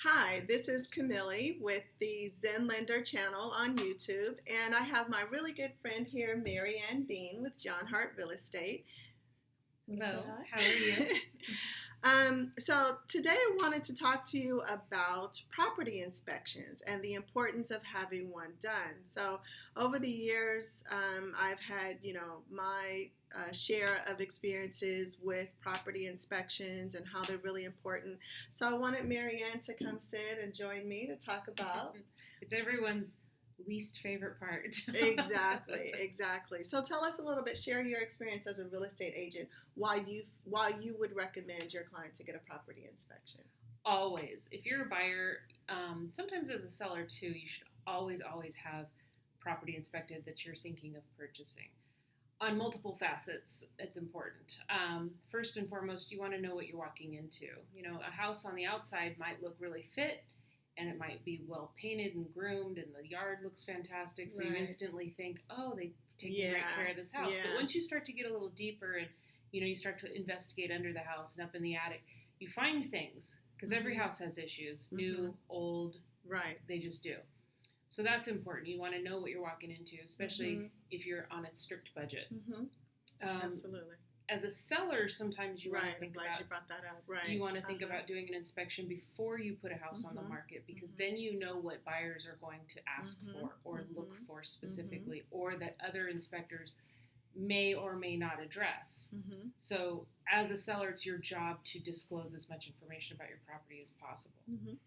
Hi, this is Camille with the Zen Lender channel on YouTube, and I have my really good friend here, Mary Ann Bean with John Hart Real Estate. Hello, how are you? So today I wanted to talk to you about property inspections and the importance of having one done. So over the years, I've had, my share of experiences with property inspections and how they're really important. So I wanted Mary Ann to come sit and join me to talk about. It's everyone's least favorite part. Exactly. So tell us a little bit, share your experience as a real estate agent, why you would recommend your client to get a property inspection. Always. If you're a buyer, sometimes as a seller too, you should always have property inspected that you're thinking of purchasing. On multiple facets, it's important. First and foremost, you want to know what you're walking into. You know, a house on the outside might look really fit, and it might be well painted and groomed, and the yard looks fantastic. So you instantly think, oh, they've taken great care of this house. But once you start to get a little deeper and, you start to investigate under the house and up in the attic, you find things, because every house has issues, new, old, they just do. So that's important. You want to know what you're walking into, especially if you're on a strict budget. Absolutely. As a seller, sometimes you want to think you brought that up. You want to think about doing an inspection before you put a house on the market, because then you know what buyers are going to ask for or look for specifically, or that other inspectors may or may not address. So as a seller, it's your job to disclose as much information about your property as possible.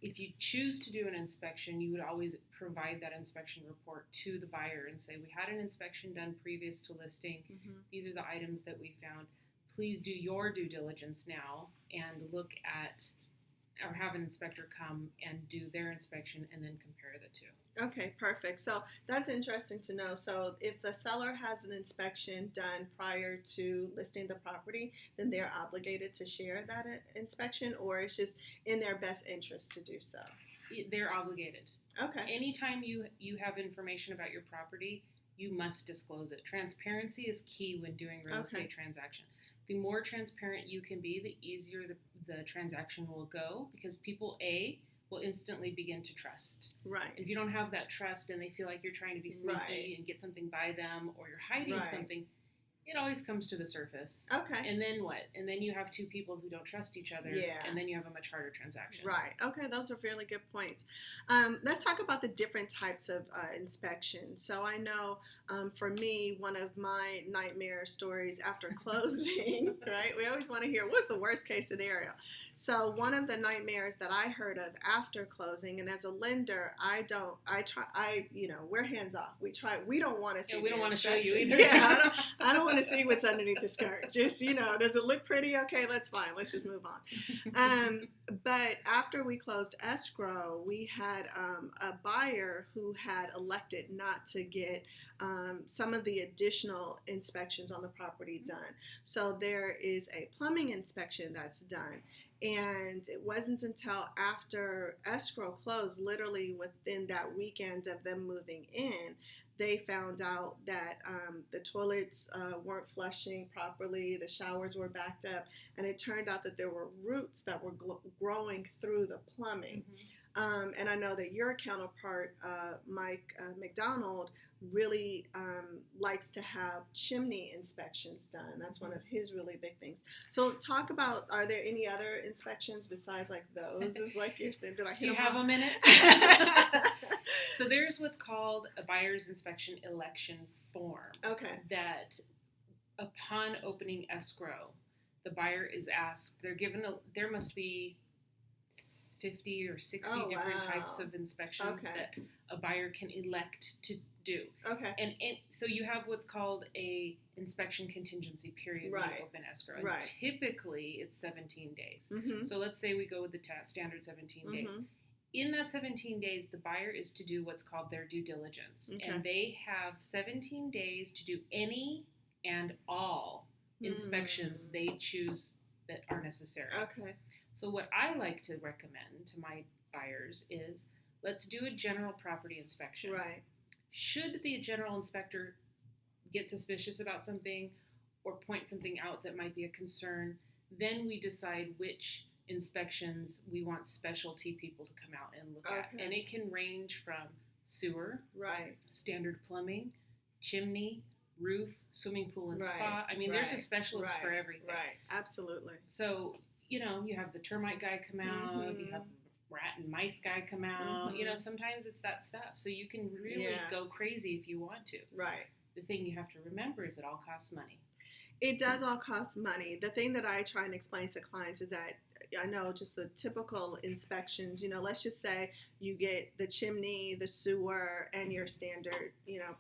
If you choose to do an inspection, you would always provide that inspection report to the buyer and say, we had an inspection done previous to listing. These are the items that we found. Please do your due diligence now and look at, or have an inspector come and do their inspection and then compare the two. Okay, perfect. So that's interesting to know. So if the seller has an inspection done prior to listing the property, then they're obligated to share that inspection, or it's just in their best interest to do so? They're obligated. Okay. Anytime you have information about your property, you must disclose it. Transparency is key when doing real estate transaction. The more transparent you can be, the easier the transaction will go, because people, will instantly begin to trust. If you don't have that trust and they feel like you're trying to be sneaky and get something by them, or you're hiding something, it always comes to the surface. Okay. And then what? And then you have two people who don't trust each other. And then you have a much harder transaction. Okay, those are really good points. Let's talk about the different types of inspections. So I know for me, one of my nightmare stories after closing, we always want to hear, what's the worst case scenario? So one of the nightmares that I heard of after closing, and as a lender, we're hands off. We don't want to see. We don't want to show you either. I don't want to see what's underneath the skirt. Just, does it look pretty? Okay, that's fine. Let's just move on. But after we closed escrow, we had a buyer who had elected not to get some of the additional inspections on the property done. So there is a plumbing inspection that's done. And it wasn't until after escrow closed, literally within that weekend of them moving in, they found out that the toilets weren't flushing properly, the showers were backed up, and it turned out that there were roots that were growing through the plumbing. And I know that your counterpart, Mike McDonald, really likes to have chimney inspections done. That's one of his really big things. So talk about, are there any other inspections besides like those? Is like you're saying, did I hit Do you have a minute? So there's what's called a buyer's inspection election form. Okay. That upon opening escrow, the buyer is asked, there must be 50 or 60 different types of inspections that a buyer can elect to do. Okay. And so you have what's called a inspection contingency period when you open escrow. And typically it's 17 days. So let's say we go with the standard 17 days. In that 17 days, the buyer is to do what's called their due diligence. And they have 17 days to do any and all inspections they choose that are necessary. Okay. So what I like to recommend to my buyers is, let's do a general property inspection. Should the general inspector get suspicious about something or point something out that might be a concern, then we decide which inspections, we want specialty people to come out and look at. And it can range from sewer, right, standard plumbing, chimney, roof, swimming pool and right, spa. I mean, there's a specialist right, for everything. Right, absolutely. So, you know, you have the termite guy come out, you have the rat and mice guy come out. You know, sometimes it's that stuff. So you can really go crazy if you want to. Right. The thing you have to remember is it all costs money. It does all cost money. The thing that I try and explain to clients is that I know just the typical inspections, you know, let's just say you get the chimney, the sewer, and your standard, you know,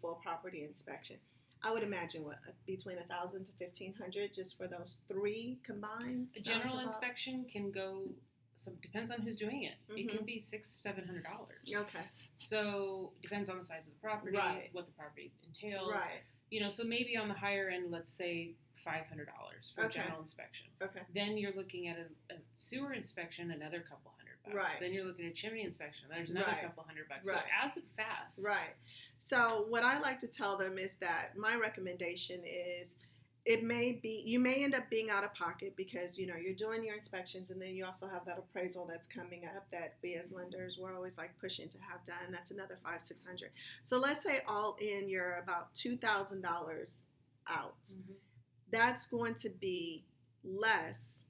full property inspection. I would imagine between $1,000 to $1,500 just for those three combined. A general inspection can go. So depends on who's doing it. It can be $600-700. Okay. So depends on the size of the property, what the property entails. Right. You know, so maybe on the higher end, let's say $500 for a general inspection. Okay. Then you're looking at a sewer inspection, another couple $100. Right. Then you're looking at a chimney inspection. There's another couple $100. Right. So it adds up fast. Right. So what I like to tell them is that my recommendation is you may end up being out of pocket because, you know, you're doing your inspections and then you also have that appraisal that's coming up that we as lenders, we're always like pushing to have done. That's another $500-600. So let's say all in you're about $2,000 out. That's going to be less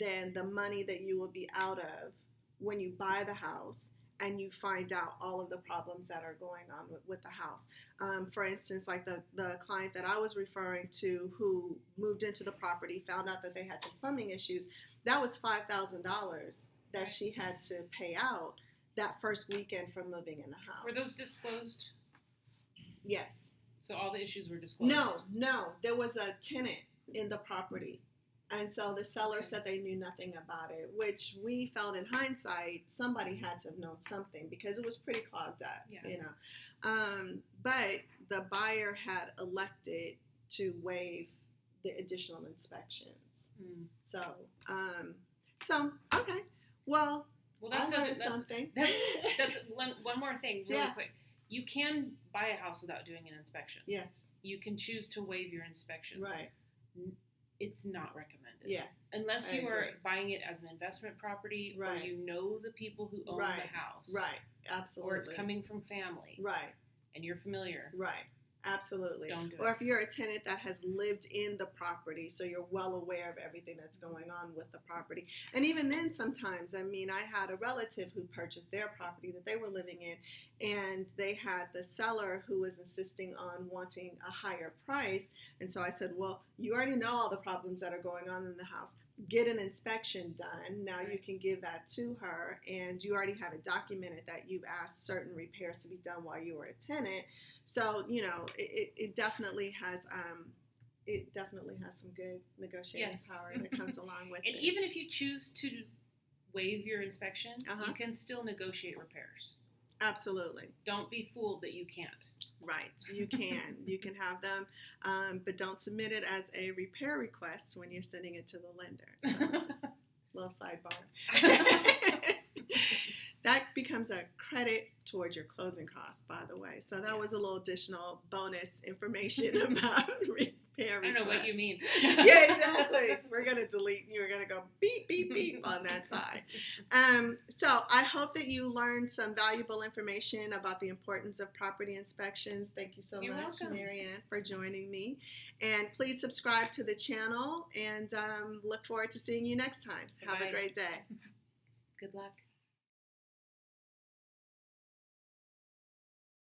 than the money that you will be out of when you buy the house and you find out all of the problems that are going on with the house. For instance, like the client that I was referring to who moved into the property, found out that they had some plumbing issues. That was $5,000 that she had to pay out that first weekend from moving in the house. Were those disclosed? Yes. So all the issues were disclosed? No. There was a tenant in the property. And so the seller said they knew nothing about it, which we felt in hindsight, somebody had to have known something because it was pretty clogged up, you know. But the buyer had elected to waive the additional inspections. So okay. Well that's I learned something. That's one more thing really quick. You can buy a house without doing an inspection. Yes. You can choose to waive your inspections. Right. It's not recommended. Yeah. Unless you are buying it as an investment property or you know the people who own the house. Right. Absolutely. Or it's coming from family. Right. And you're familiar. Right. Absolutely. Don't do it. Or if you're a tenant that has lived in the property, so you're well aware of everything that's going on with the property. And even then, sometimes, I mean, I had a relative who purchased their property that they were living in, and they had the seller who was insisting on wanting a higher price. And so I said, well, you already know all the problems that are going on in the house. Get an inspection done. Now you can give that to her, and you already have it documented that you've asked certain repairs to be done while you were a tenant. So, you know, it definitely has some good negotiating power that comes along with it. And even if you choose to waive your inspection, you can still negotiate repairs. Absolutely. Don't be fooled that you can't. Right. You can. You can have them, but don't submit it as a repair request when you're sending it to the lender. So just a little sidebar. That becomes a credit towards your closing costs, by the way. So that was a little additional bonus information about repair requests. I don't know what you mean. Yeah, exactly. We're going to delete. You're going to go beep, beep, beep on that side. So I hope that you learned some valuable information about the importance of property inspections. Thank you so much, Marianne, for joining me. And please subscribe to the channel and look forward to seeing you next time. Bye-bye. Have a great day. Good luck.